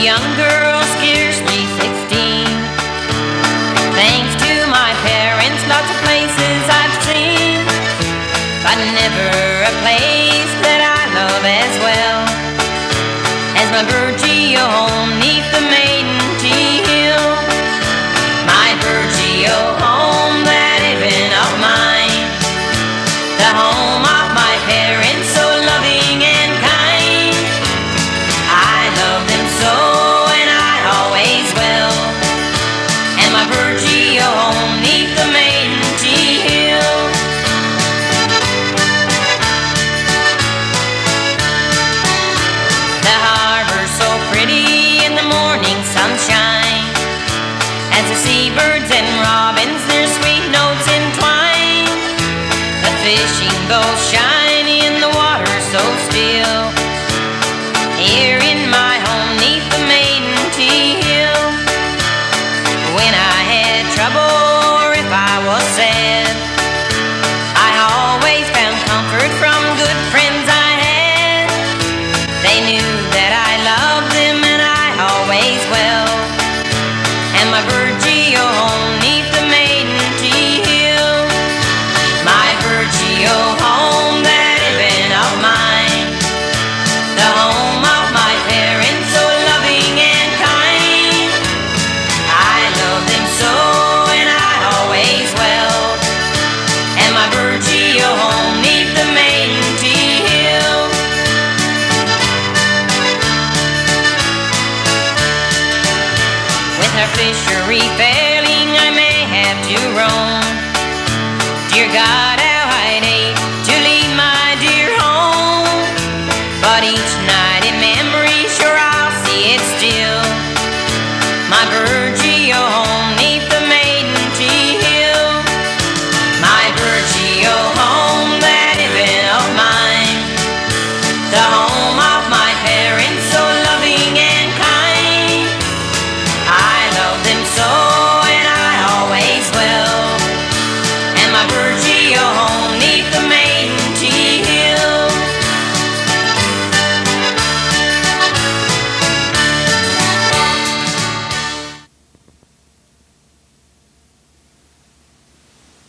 young girl, scarcely 16. Thanks to my parents, lots of places I've seen, but never a place that I love as well as my Virgil home 'neath the maiden tea hill. My Virgil home, that heaven of mine, the home of my parents, so loving and kind. I love them so, and I always will. And my Virgil home 'neath the maiden tea hill. The harbor's so pretty in the morning sunshine, as the seabirds and robins their sweet notes entwine. The fishing goes shiny in the water so still, here in my home 'neath the maiden tea hill. When I had trouble or if I was sad, I always found comfort from good friends I had. They knew that I loved them and I always will. And my Virgil home 'neath the maiden tea hill. My Virgil home, that heaven of mine, the home of my parents, so loving and kind. I love them so, and I always will. And my Virgil home 'neath the maiden tea hill. With her fishery failing, I may have to roam. Dear God, how I'd hate to leave my dear home, but each night in memory, sure I'll see it still. My Virgil home 'neath the maiden tea hill. My Virgil home, that heaven of mine, the home of my parents, so loving and kind. I love them so, and I always will. And my Virgil home 'neath the maiden tea hill.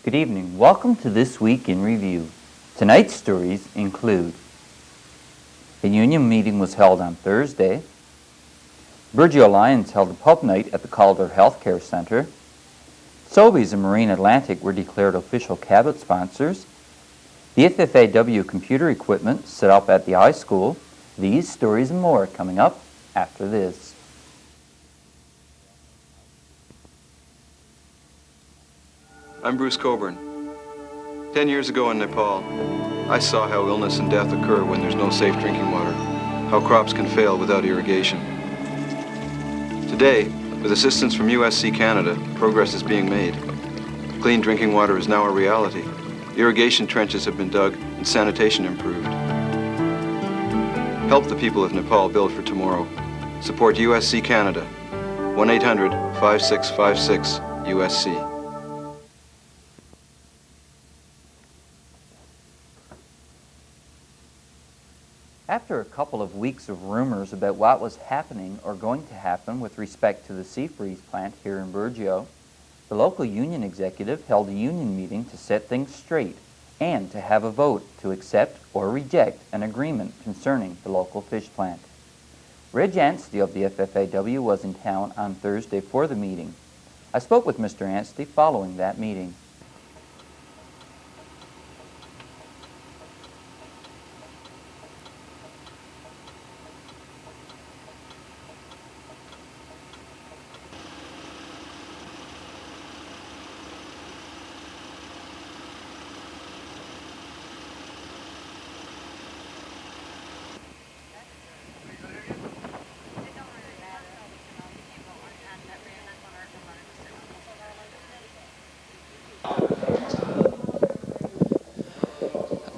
Good evening. Welcome to This Week in Review. Tonight's stories include: a union meeting was held on Thursday, Virgil Lions held a pub night at the Calder Healthcare Center, Sobeys and Marine Atlantic were declared official Cabot sponsors, the FFAW computer equipment set up at the high school. These stories and more coming up after this. I'm Bruce Coburn. 10 years ago in Nepal, I saw how illness and death occur when there's no safe drinking water, how crops can fail without irrigation. Today, with assistance from USC Canada, progress is being made. Clean drinking water is now a reality. Irrigation trenches have been dug and sanitation improved. Help the people of Nepal build for tomorrow. Support USC Canada. 1-800-5656-USC. After a couple of weeks of rumors about what was happening or going to happen with respect to the sea freeze plant here in Virgil, the local union executive held a union meeting to set things straight and to have a vote to accept or reject an agreement concerning the local fish plant. Reg Anstey of the FFAW was in town on Thursday for the meeting. I spoke with Mr. Anstey following that meeting.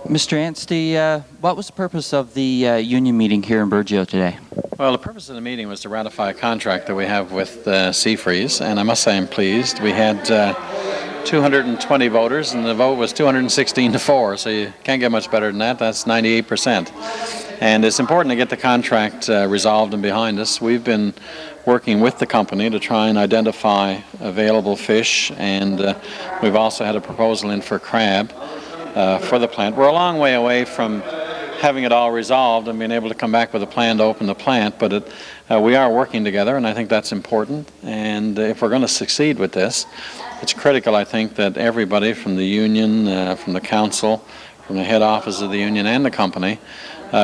Mr. Anstey, what was the purpose of the union meeting here in Virgil today? Well, the purpose of the meeting was to ratify a contract that we have with Seafreeze, and I must say I'm pleased. We had 220 voters, and the vote was 216 to 4, so you can't get much better than that. That's 98%. And it's important to get the contract resolved and behind us. We've been working with the company to try and identify available fish, and we've also had a proposal in for crab for the plant. We're a long way away from having it all resolved and being able to come back with a plan to open the plant, but we are working together, and I think that's important. And if we're going to succeed with this, it's critical, I think, that everybody from the union, from the council, from the head office of the union and the company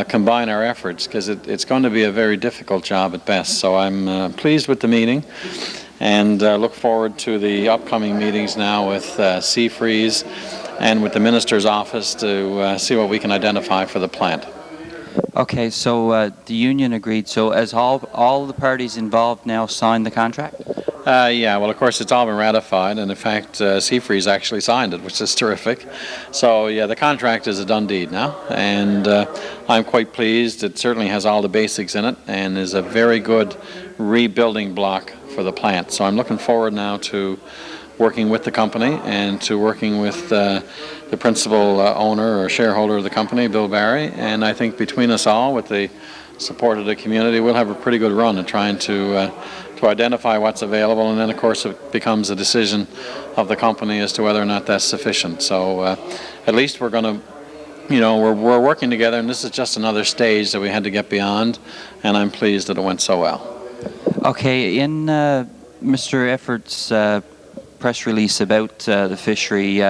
combine our efforts, because it's going to be a very difficult job at best. So I'm pleased with the meeting, and look forward to the upcoming meetings now with Seafreeze and with the minister's office to see what we can identify for the plant. Okay, so the union agreed. So has all the parties involved now signed the contract? Yeah, well, of course, it's all been ratified, and in fact, Seafreeze actually signed it, which is terrific. So, yeah, the contract is a done deed now, and I'm quite pleased. It certainly has all the basics in it and is a very good rebuilding block for the plant. So I'm looking forward now to working with the company and to working with the principal owner or shareholder of the company, Bill Barry, and I think between us all, with the support of the community, we'll have a pretty good run at trying to identify what's available, and then of course it becomes a decision of the company as to whether or not that's sufficient. So at least we're going to, we're working together, and this is just another stage that we had to get beyond, and I'm pleased that it went so well. Okay, in Mr. Effort's press release about the fishery,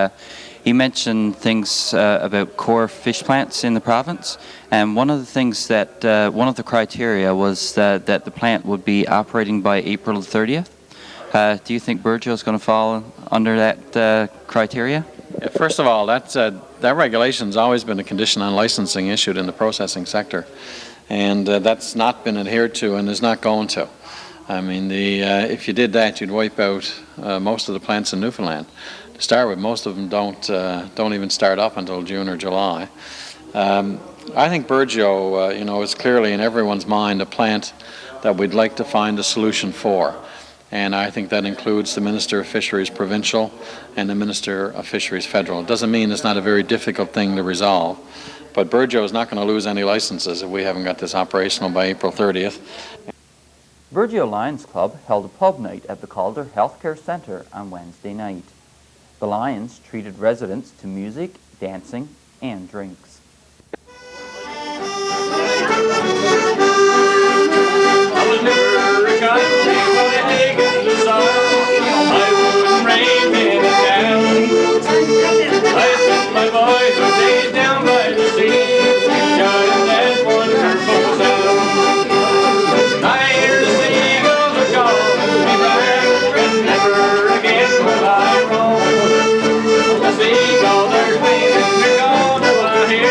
he mentioned things about core fish plants in the province, and one of the things that one of the criteria was that the plant would be operating by April 30th. Do you think Burgeo is going to fall under that criteria? Yeah, first of all, that regulation's always been a condition on licensing issued in the processing sector, and that's not been adhered to and is not going to. I mean, if you did that, you'd wipe out most of the plants in Newfoundland. To start with, most of them don't even start up until June or July. I think Burgeo, is clearly in everyone's mind a plant that we'd like to find a solution for, and I think that includes the Minister of Fisheries Provincial and the Minister of Fisheries Federal. It doesn't mean it's not a very difficult thing to resolve, but Burgeo is not going to lose any licenses if we haven't got this operational by April 30th. Burgeo Lions Club held a pub night at the Calder Healthcare Centre on Wednesday night. The Lions treated residents to music, dancing, and drinks. Seagull, there's wings, they're gone, I hear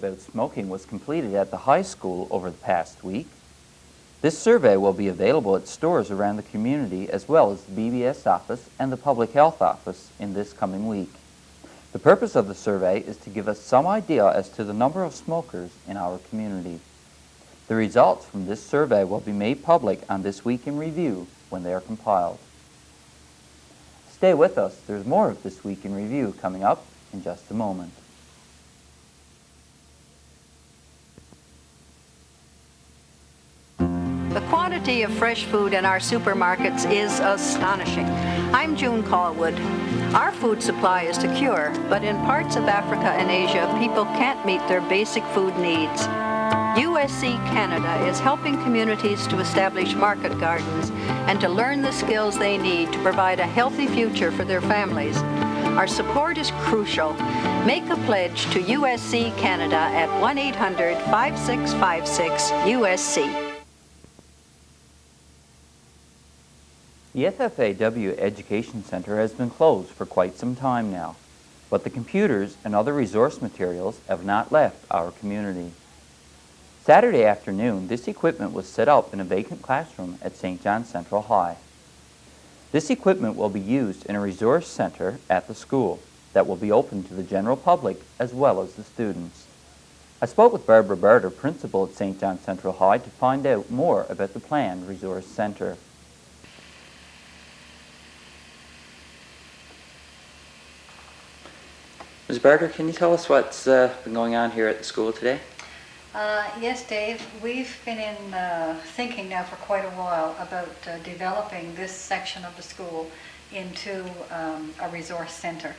about smoking was completed at the high school over the past week. This survey will be available at stores around the community as well as the BBS office and the public health office in this coming week. The purpose of the survey is to give us some idea as to the number of smokers in our community. The results from this survey will be made public on This Week in Review when they are compiled. Stay with us. There's more of This Week in Review coming up in just a moment. The quantity of fresh food in our supermarkets is astonishing. I'm June Callwood. Our food supply is secure, but in parts of Africa and Asia, people can't meet their basic food needs. USC Canada is helping communities to establish market gardens and to learn the skills they need to provide a healthy future for their families. Our support is crucial. Make a pledge to USC Canada at 1-800-5656-USC. The FFAW Education Center has been closed for quite some time now, but the computers and other resource materials have not left our community. Saturday afternoon, this equipment was set up in a vacant classroom at St. John Central High. This equipment will be used in a resource center at the school that will be open to the general public as well as the students. I spoke with Barbara Barter, principal at St. John Central High, to find out more about the planned resource center. Ms. Barter, can you tell us what's been going on here at the school today? Yes, Dave. We've been thinking now for quite a while about developing this section of the school into a resource center.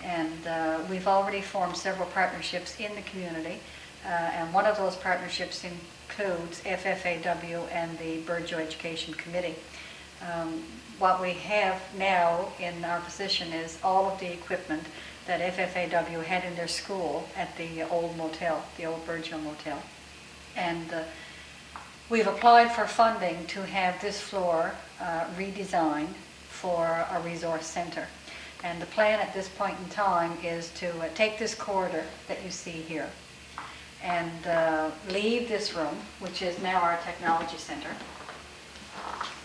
And we've already formed several partnerships in the community. And one of those partnerships includes FFAW and the Burgeo Education Committee. What we have now in our position is all of the equipment that FFAW had in their school at the old motel, the old Burgeo Motel. And we've applied for funding to have this floor redesigned for a resource center. And the plan at this point in time is to take this corridor that you see here and leave this room, which is now our technology center.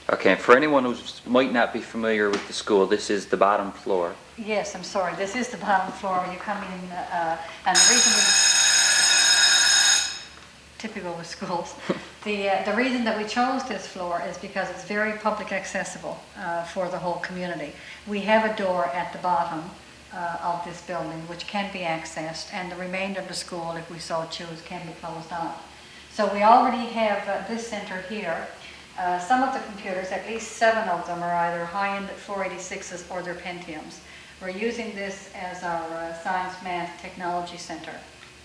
Okay, for anyone who might not be familiar with the school, this is the bottom floor. Yes, I'm sorry. This is the bottom floor when you come in, and the reason typical with schools, the reason that we chose this floor is because it's very public accessible for the whole community. We have a door at the bottom of this building which can be accessed, and the remainder of the school, if we so choose, can be closed off. So we already have this center here. Some of the computers, at least 7 of them, are either high-end 486s or they're Pentiums. We're using this as our science, math, technology center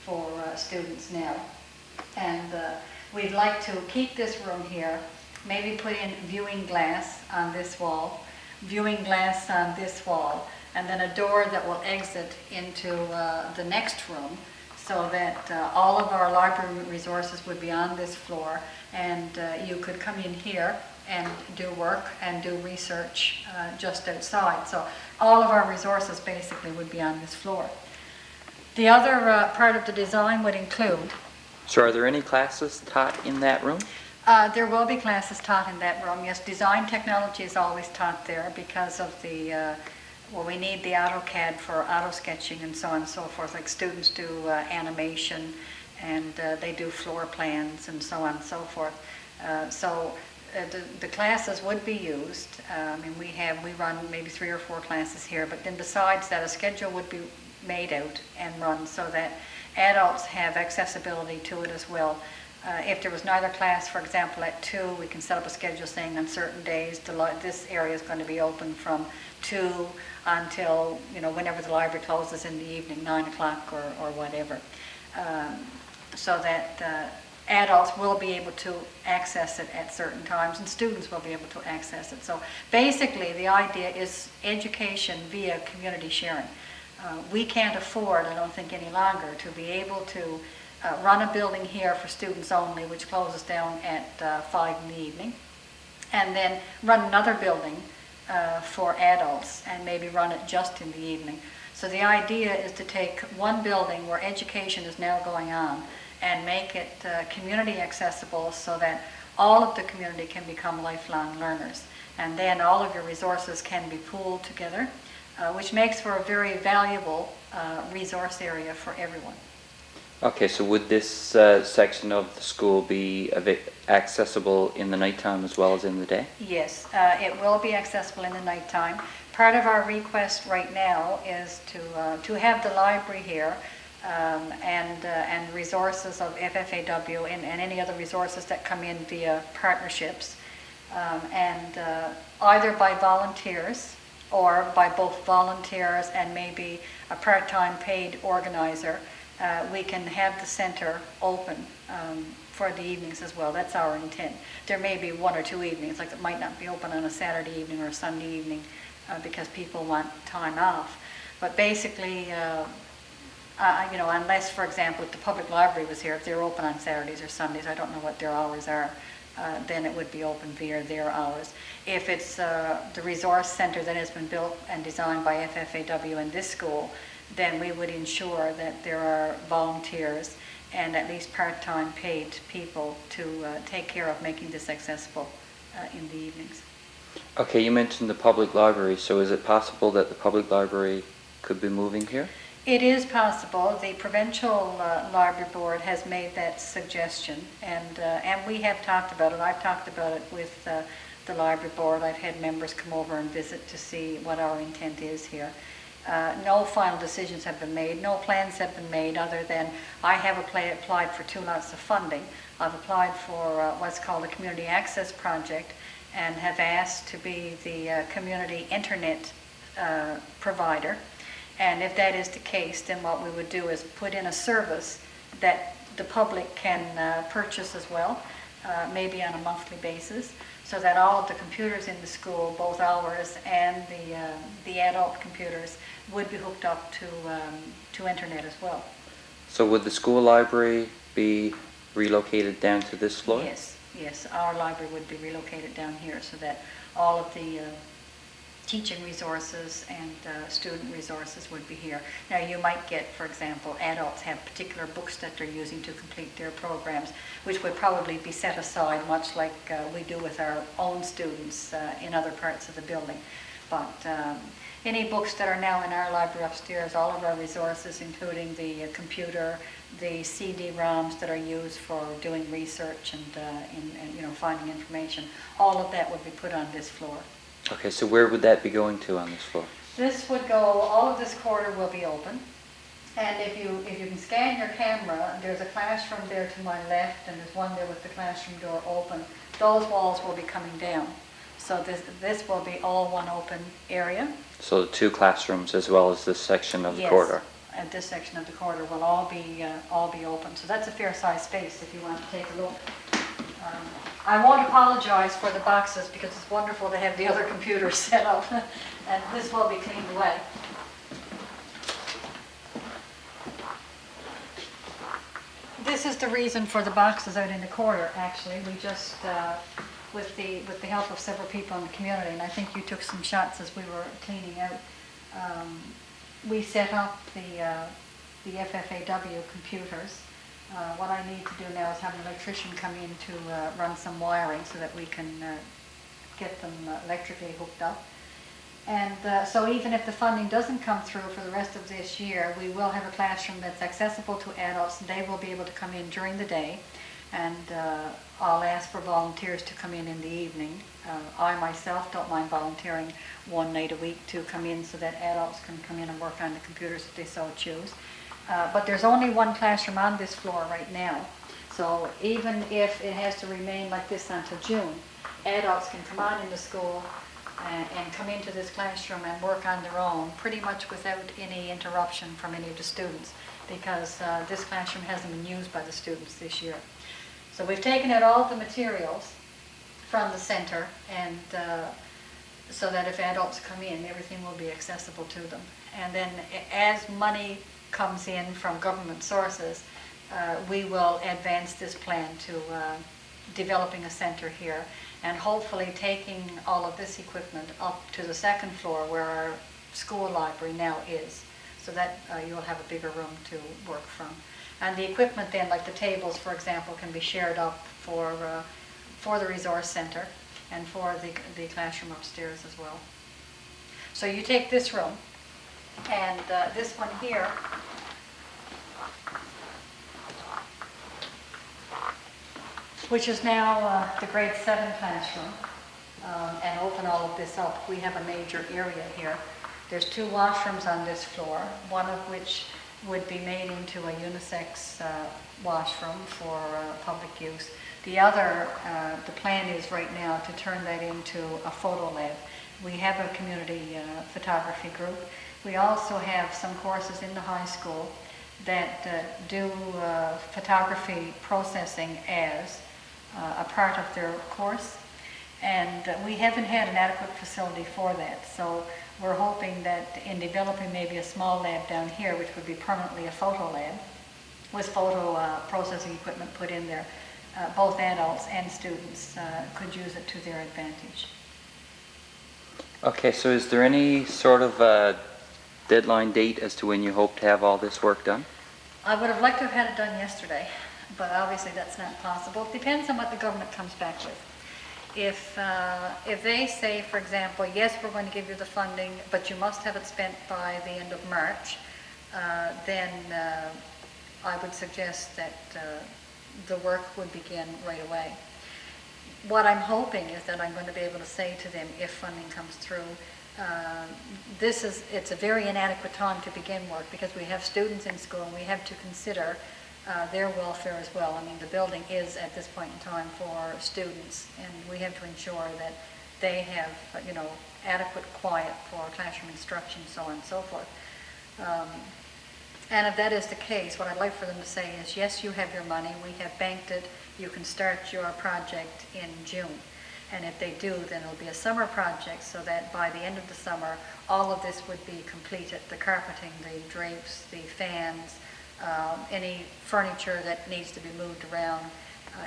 for students now. And we'd like to keep this room here, maybe put in viewing glass on this wall, viewing glass on this wall, and then a door that will exit into the next room, so that all of our library resources would be on this floor, and you could come in here and do work and do research just outside. So all of our resources basically would be on this floor. The other part of the design would include... So are there any classes taught in that room? There will be classes taught in that room, yes. Design technology is always taught there because of the... well, we need the AutoCAD for auto sketching and so on and so forth. Like students do animation, and they do floor plans and so on and so forth. The classes would be used. I mean, we run maybe 3 or 4 classes here, but then besides that, a schedule would be made out and run so that adults have accessibility to it as well. If there was neither class, for example, at 2, we can set up a schedule saying on certain days this area is going to be open from 2 until, whenever the library closes in the evening, 9 o'clock or whatever, so that adults will be able to access it at certain times and students will be able to access it. So basically the idea is education via community sharing. We can't afford, I don't think any longer, to be able to run a building here for students only, which closes down at 5 in the evening, and then run another building for adults and maybe run it just in the evening. So the idea is to take one building where education is now going on and make it community accessible so that all of the community can become lifelong learners. And then all of your resources can be pooled together, which makes for a very valuable resource area for everyone. Okay, so would this section of the school be accessible in the nighttime as well as in the day? Yes, it will be accessible in the nighttime. Part of our request right now is to have the library here and resources of FFAW and any other resources that come in via partnerships, and either by volunteers or by both volunteers and maybe a part-time paid organizer, we can have the center open for the evenings as well. That's our intent. There may be one or two evenings, like it might not be open on a Saturday evening or a Sunday evening because people want time off. But basically, unless, for example, if the public library was here, if they're open on Saturdays or Sundays, I don't know what their hours are, then it would be open via their hours. If it's the resource center that has been built and designed by FFAW in this school, then we would ensure that there are volunteers and at least part-time paid people to take care of making this accessible in the evenings. Okay, you mentioned the public library, so is it possible that the public library could be moving here? It is possible. The Provincial Library Board has made that suggestion, and we have talked about it. I've talked about it with the Library Board. I've had members come over and visit to see what our intent is here. No final decisions have been made. No plans have been made other than I have applied for 2 lots of funding. I've applied for what's called a Community Access Project and have asked to be the community internet provider. And if that is the case, then what we would do is put in a service that the public can purchase as well, maybe on a monthly basis, so that all of the computers in the school, both ours and the adult computers, would be hooked up to internet as well. So would the school library be relocated down to this floor? Yes, our library would be relocated down here so that all of the teaching resources and student resources would be here. Now you might get, for example, adults have particular books that they're using to complete their programs, which would probably be set aside much like we do with our own students in other parts of the building. But any books that are now in our library upstairs, all of our resources, including the computer, the CD-ROMs that are used for doing research and finding information, all of that would be put on this floor. Okay, so where would that be going to on this floor? This would go, all of this corridor will be open. And if you can scan your camera, there's a classroom there to my left, and there's one there with the classroom door open. Those walls will be coming down. So this will be all one open area. So the 2 classrooms as well as this section of the corridor? Yes, and this section of the corridor will all be open. So that's a fair size space if you want to take a look. I won't apologize for the boxes because it's wonderful to have the other computers set up, and this will be cleaned away. This is the reason for the boxes out in the corridor, actually. We just, with the help of several people in the community, and I think you took some shots as we were cleaning out, we set up the FFAW computers. What I need to do now is have an electrician come in to run some wiring so that we can get them electrically hooked up. And so even if the funding doesn't come through for the rest of this year, we will have a classroom that's accessible to adults, and they will be able to come in during the day. And I'll ask for volunteers to come in the evening. I myself don't mind volunteering one night a week to come in so that adults can come in and work on the computers if they so choose. But there's only one classroom on this floor right now. So even if it has to remain like this until June, adults can come on into school and come into this classroom and work on their own pretty much without any interruption from any of the students, because this classroom hasn't been used by the students this year. So we've taken out all the materials from the center, and so that if adults come in, everything will be accessible to them. And then as money comes in from government sources, we will advance this plan to developing a center here and hopefully taking all of this equipment up to the 2nd floor where our school library now is, so that you'll have a bigger room to work from. And the equipment then, like the tables, for example, can be shared up for the resource center and for the classroom upstairs as well. So you take this room, and this one here, which is now the grade 7 classroom, and open all of this up. We have a major area here. There's 2 washrooms on this floor, one of which would be made into a unisex washroom for public use. The other, the plan is right now to turn that into a photo lab. We have a community photography group. We also have some courses in the high school that do photography processing as a part of their course. And we haven't had an adequate facility for that. So we're hoping that in developing maybe a small lab down here, which would be permanently a photo lab, with photo processing equipment put in there, both adults and students could use it to their advantage. Okay, so is there any sort of deadline date as to when you hope to have all this work done? I would have liked to have had it done yesterday, but obviously that's not possible. It depends on what the government comes back with. If they say, for example, yes, we're going to give you the funding, but you must have it spent by the end of March, then I would suggest that the work would begin right away. What I'm hoping is that I'm going to be able to say to them, if funding comes through, it's a very inadequate time to begin work because we have students in school and we have to consider their welfare as well. I mean, the building is at this point in time for students, and we have to ensure that they have, adequate quiet for classroom instruction, so on and so forth. And if that is the case, what I'd like for them to say is, yes, you have your money, we have banked it, you can start your project in June. And if they do, then it'll be a summer project so that by the end of the summer, all of this would be completed. The carpeting, the drapes, the fans, any furniture that needs to be moved around,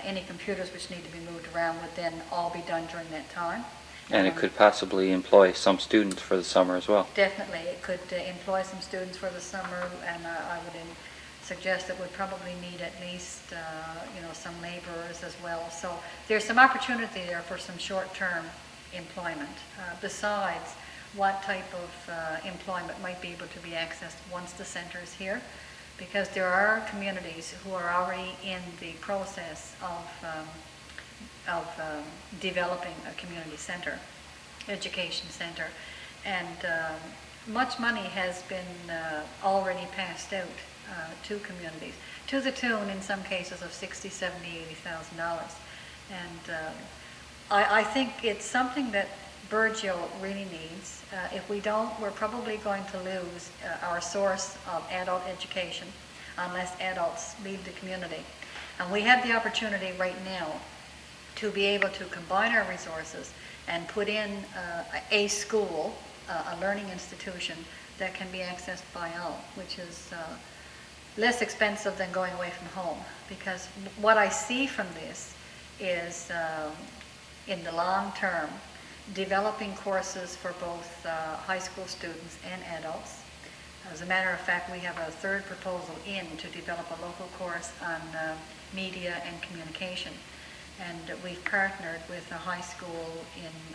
any computers which need to be moved around would then all be done during that time. And it could possibly employ some students for the summer as well. Definitely, it could employ some students for the summer, and I would suggest that would probably need at least, some laborers as well. So there's some opportunity there for some short-term employment, besides what type of employment might be able to be accessed once the center is here. Because there are communities who are already in the process of developing a community center, education center, and much money has been already passed out to communities, to the tune in some cases of $60,000, $70,000, $80,000. And I think it's something that Burgeo really needs. If we don't, we're probably going to lose our source of adult education unless adults leave the community. And we have the opportunity right now to be able to combine our resources and put in a school, a learning institution that can be accessed by all, which is less expensive than going away from home. Because what I see from this is, in the long term, developing courses for both high school students and adults. As a matter of fact, we have a third proposal in to develop a local course on media and communication. And we've partnered with a high school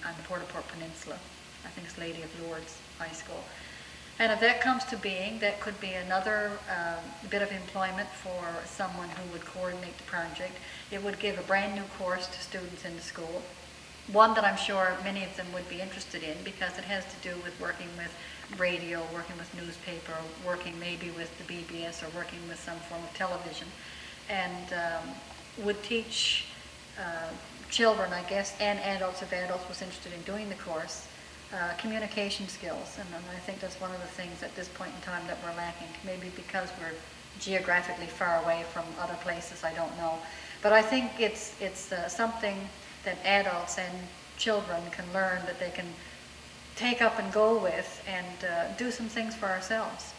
on the Port-au-Port Peninsula. I think it's Lady of Lourdes High School. And if that comes to being, that could be another bit of employment for someone who would coordinate the project. It would give a brand new course to students in the school. One that I'm sure many of them would be interested in because it has to do with working with radio, working with newspaper, working maybe with the BBS or working with some form of television, and would teach children, I guess, and adults if adults was interested in doing the course, communication skills. And I think that's one of the things at this point in time that we're lacking, maybe because we're geographically far away from other places, I don't know. But I think it's something that adults and children can learn, that they can take up and go with and do some things for ourselves,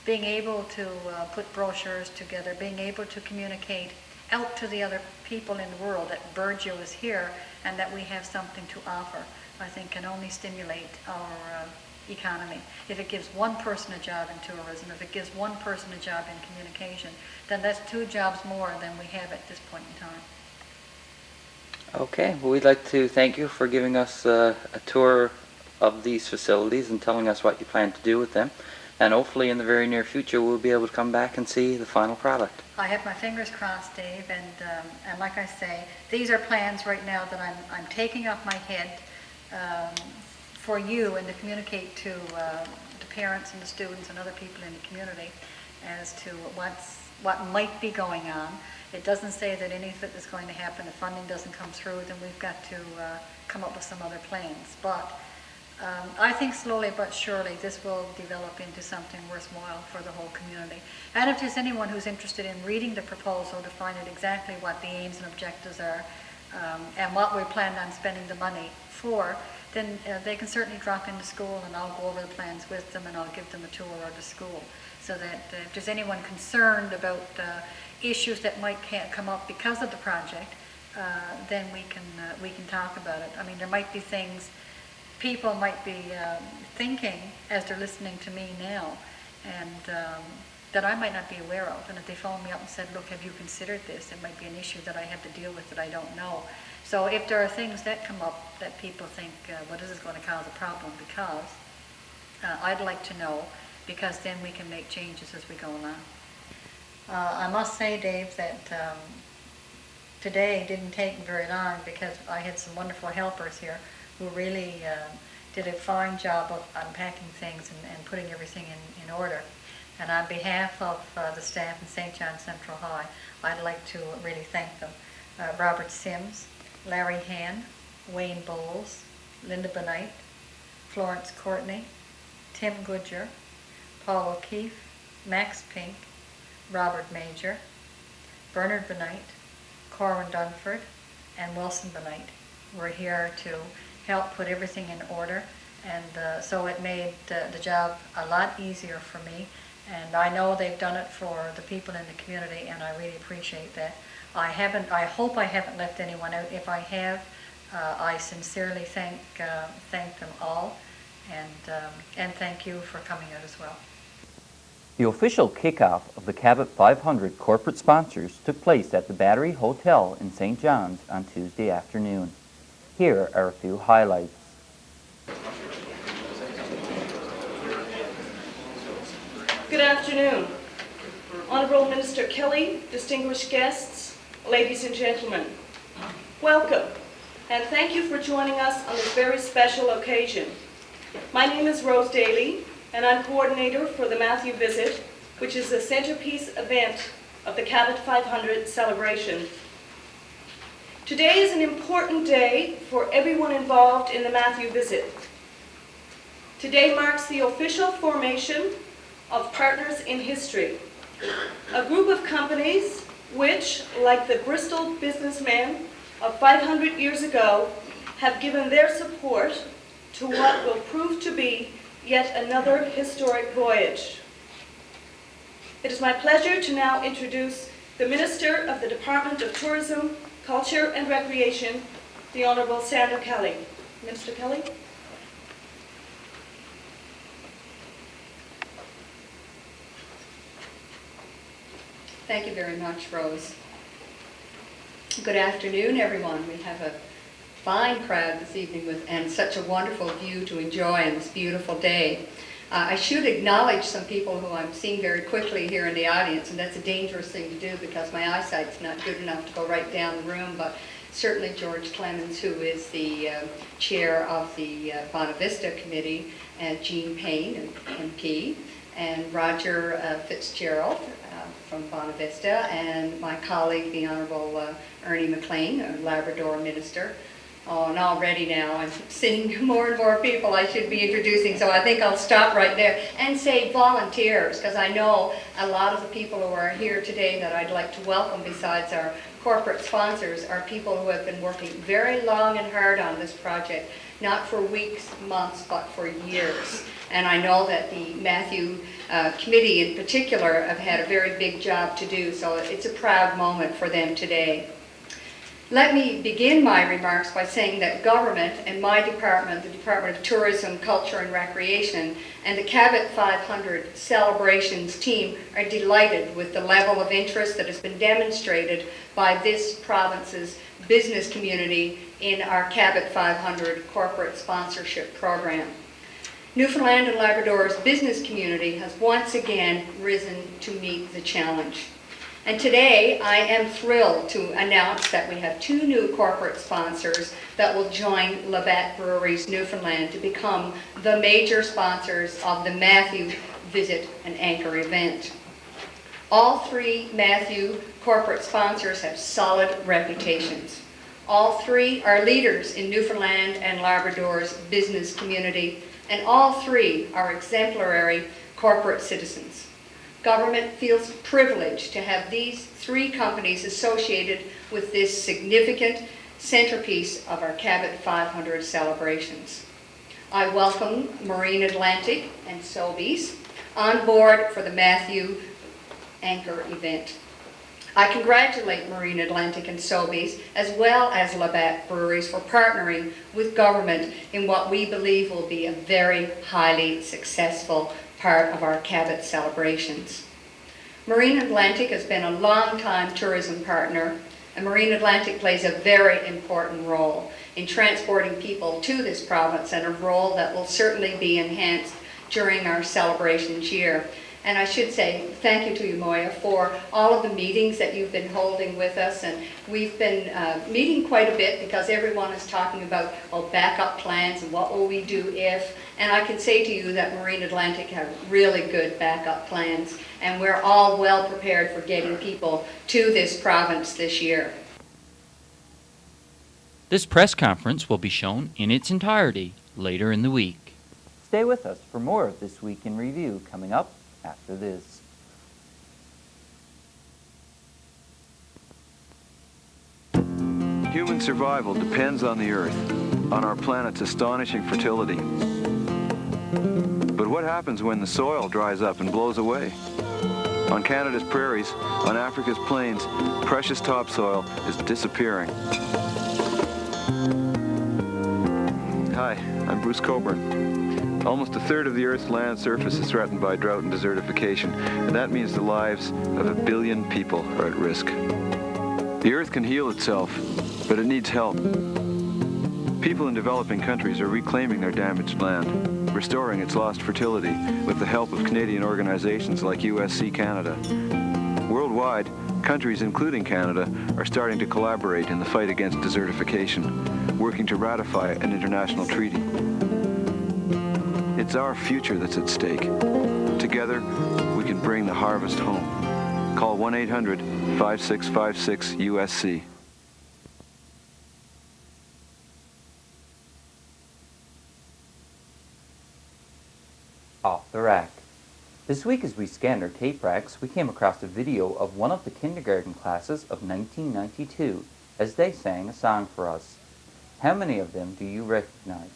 being able to put brochures together, being able to communicate out to the other people in the world that Burgeo is here and that we have something to offer, I think can only stimulate our economy. If it gives one person a job in tourism, if it gives one person a job in communication, then that's 2 jobs more than we have at this point in time. Okay, well, we'd like to thank you for giving us a tour of these facilities and telling us what you plan to do with them. And hopefully in the very near future we'll be able to come back and see the final product. I have my fingers crossed, Dave, and like I say, these are plans right now that I'm taking off my head for you and to communicate to the parents and the students and other people in the community as to what might be going on. It doesn't say that anything is going to happen. If funding doesn't come through, then we've got to come up with some other plans. But I think slowly but surely this will develop into something worthwhile for the whole community. And if there's anyone who's interested in reading the proposal to find out exactly what the aims and objectives are and what we plan on spending the money for, then they can certainly drop into school and I'll go over the plans with them and I'll give them a tour of the school. So that if there's anyone concerned about issues that might come up because of the project, then we can talk about it. I mean, there might be things people might be thinking as they're listening to me now, and that I might not be aware of. And if they phone me up and said, look, have you considered this? It might be an issue that I have to deal with that I don't know. So if there are things that come up that people think, well, this is going to cause a problem because, I'd like to know, because then we can make changes as we go along. I must say, Dave, that today didn't take very long because I had some wonderful helpers here who really did a fine job of unpacking things and putting everything in order. And on behalf of the staff in St. John Central High, I'd like to really thank them. Robert Sims, Larry Han, Wayne Bowles, Linda Benight, Florence Courtney, Tim Goodger, Paul O'Keefe, Max Pink, Robert Major, Bernard Benight, Corwin Dunford, and Wilson Benight were here to help put everything in order, and so it made the job a lot easier for me, and I know they've done it for the people in the community, and I really appreciate that. I hope I haven't left anyone out. If I have, I sincerely thank them all, and thank you for coming out as well. The official kickoff of the Cabot 500 corporate sponsors took place at the Battery Hotel in St. John's on Tuesday afternoon. Here are a few highlights. Good afternoon. Honorable Minister Kelly, distinguished guests, ladies and gentlemen. Welcome, and thank you for joining us on this very special occasion. My name is Rose Daly, and I'm coordinator for the Matthew Visit, which is the centerpiece event of the Cabot 500 celebration. Today is an important day for everyone involved in the Matthew Visit. Today marks the official formation of Partners in History, a group of companies which, like the Bristol businessmen of 500 years ago, have given their support to what will prove to be yet another historic voyage. It is my pleasure to now introduce the Minister of the Department of Tourism, Culture and Recreation, the Honourable Sandra Kelly. Minister Kelly. Thank you very much, Rose. Good afternoon, everyone. We have a fine crowd this evening and such a wonderful view to enjoy on this beautiful day. I should acknowledge some people who I'm seeing very quickly here in the audience, and that's a dangerous thing to do because my eyesight's not good enough to go right down the room, but certainly George Clemens, who is the chair of the Bonavista Committee, and Jean Payne, MP, and Roger Fitzgerald from Bonavista, and my colleague, the Honorable Ernie McLean, a Labrador Minister. Oh, and already now I'm seeing more and more people I should be introducing, so I think I'll stop right there and say volunteers, because I know a lot of the people who are here today that I'd like to welcome besides our corporate sponsors are people who have been working very long and hard on this project, not for weeks, months, but for years. And I know that the Matthew Committee in particular have had a very big job to do, so it's a proud moment for them today. Let me begin my remarks by saying that government and my department, the Department of Tourism, Culture and Recreation, and the Cabot 500 celebrations team are delighted with the level of interest that has been demonstrated by this province's business community in our Cabot 500 corporate sponsorship program. Newfoundland and Labrador's business community has once again risen to meet the challenge. And today, I am thrilled to announce that we have 2 new corporate sponsors that will join Labatt Breweries Newfoundland to become the major sponsors of the Matthew Visit and Anchor event. All 3 Matthew corporate sponsors have solid reputations. All 3 are leaders in Newfoundland and Labrador's business community, and all 3 are exemplary corporate citizens. Government feels privileged to have these 3 companies associated with this significant centerpiece of our Cabot 500 celebrations. I welcome Marine Atlantic and Sobeys on board for the Matthew Anchor event. I congratulate Marine Atlantic and Sobeys, as well as Labatt Breweries, for partnering with government in what we believe will be a very highly successful part of our Cabot celebrations. Marine Atlantic has been a long-time tourism partner, and Marine Atlantic plays a very important role in transporting people to this province, and a role that will certainly be enhanced during our celebrations year. And I should say thank you to you, Moya, for all of the meetings that you've been holding with us. And we've been meeting quite a bit because everyone is talking about backup plans and what will we do if. And I can say to you that Marine Atlantic have really good backup plans. And we're all well prepared for getting people to this province this year. This press conference will be shown in its entirety later in the week. Stay with us for more of This Week in Review coming up after this. Human survival depends on the Earth, on our planet's astonishing fertility. But what happens when the soil dries up and blows away? On Canada's prairies, on Africa's plains, precious topsoil is disappearing. Hi, I'm Bruce Coburn. Almost a third of the Earth's land surface is threatened by drought and desertification, and that means the lives of 1 billion people are at risk. The Earth can heal itself, but it needs help. People in developing countries are reclaiming their damaged land, restoring its lost fertility with the help of Canadian organizations like USC Canada. Worldwide, countries including Canada are starting to collaborate in the fight against desertification, working to ratify an international treaty. It's our future that's at stake. Together, we can bring the harvest home. Call 1-800-5656-USC. Off the rack. This week as we scanned our tape racks, we came across a video of one of the kindergarten classes of 1992 as they sang a song for us. How many of them do you recognize?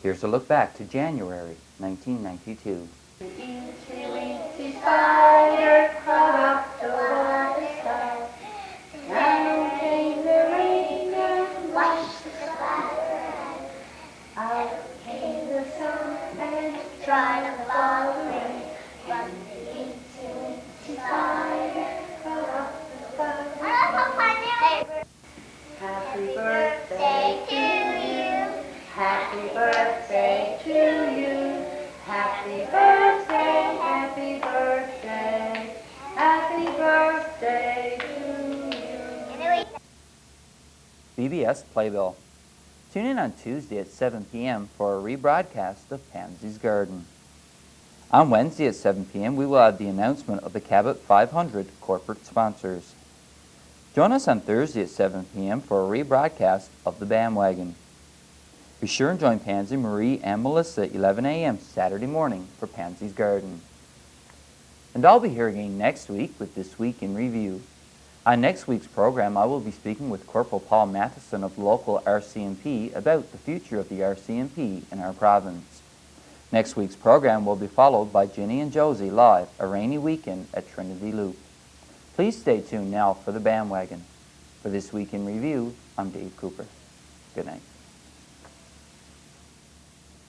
Here's a look back to January 1992. Spider crawled up the water side. Down came the rain and washed the spider out. Out came the sun and dried up all the rain. But the itsy spider crawled up the spider. Happy birthday to you. Happy birthday to you. Happy birthday, happy birthday, happy birthday to you. BBS Playbill. Tune in on Tuesday at 7 p.m. for a rebroadcast of Pansy's Garden. On Wednesday at 7 p.m. we will have the announcement of the Cabot 500 corporate sponsors. Join us on Thursday at 7 p.m. for a rebroadcast of The Bandwagon. Be sure and join Pansy, Marie, and Melissa at 11 a.m. Saturday morning for Pansy's Garden. And I'll be here again next week with This Week in Review. On next week's program, I will be speaking with Corporal Paul Matheson of local RCMP about the future of the RCMP in our province. Next week's program will be followed by Ginny and Josie live a rainy weekend at Trinity Loop. Please stay tuned now for The Bandwagon. For This Week in Review, I'm Dave Cooper. Good night.